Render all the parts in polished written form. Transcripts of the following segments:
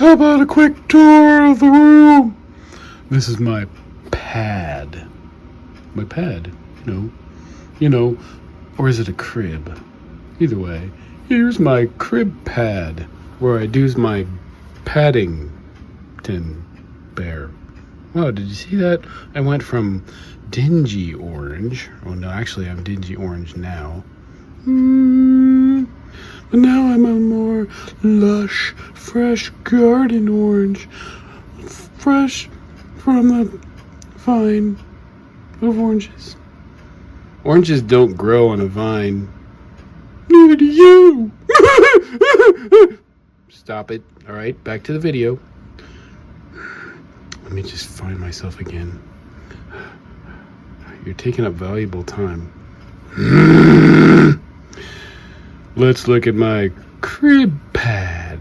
How about a quick tour of the room? This is my pad. My pad, you know, or is it a crib? Either way, here's my crib pad where I do my Paddington bear. Wow, did you see that? I went from dingy orange. Oh no, actually I'm dingy orange now. But now I'm a more lush, fresh garden orange. Fresh from the vine of oranges. Oranges don't grow on a vine. Neither do you! Stop it. Alright, back to the video. Let me just find myself again. You're taking up valuable time. Let's look at my crib pad.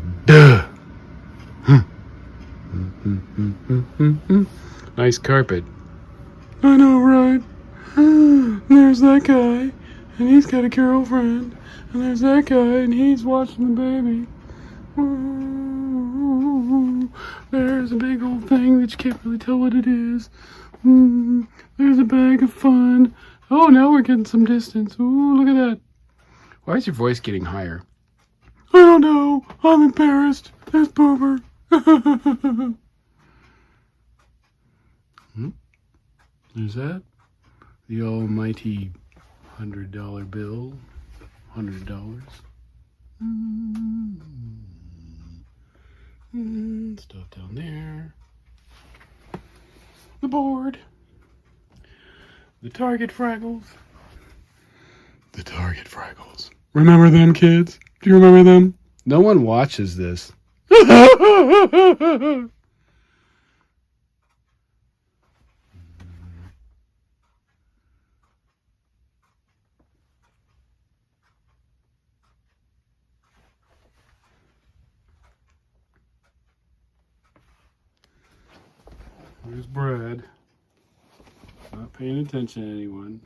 Nice carpet. I know, right? There's that guy, and he's got a girlfriend. And there's that guy, and he's watching the baby. There's a big old thing that you can't really tell what it is. There's a bag of fun. Oh, now we're getting some distance. Ooh, look at that. Why is your voice getting higher? I don't know. I'm embarrassed. There's Boober. There's that. The almighty $100 bill. $100. Stuff down there. The board. The Target Fraggles. The Target Fraggles. Remember them, kids? Do you remember them? No one watches this. There's Brad. Not paying attention to anyone.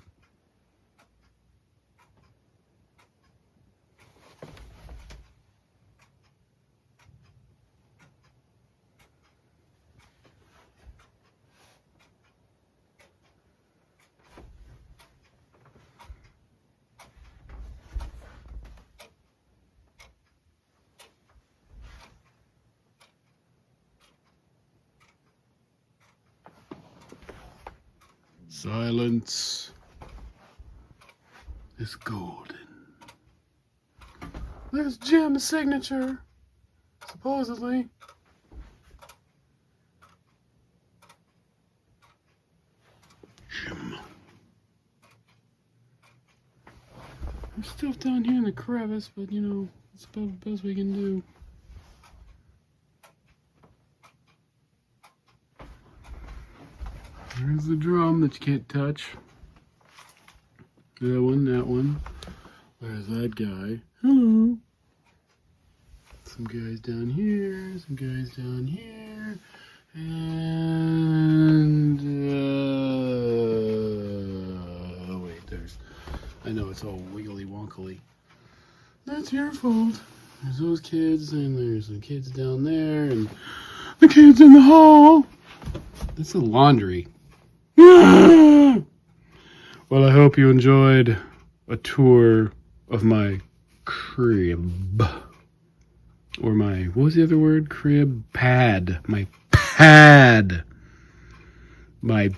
Silence is golden. There's Jim's signature, supposedly. Jim. There's stuff down here in the crevice, but it's about the best we can do. There's the drum that you can't touch. That one. There's that guy. Hello. Some guys down here, some guys down here. And, wait, I know it's all wiggly wonkily. That's your fault. There's those kids, and there's some kids down there, and the kids in the hall. That's the laundry. Well, I hope you enjoyed a tour of my crib. Or my, what was the other word? Crib pad. My pad. My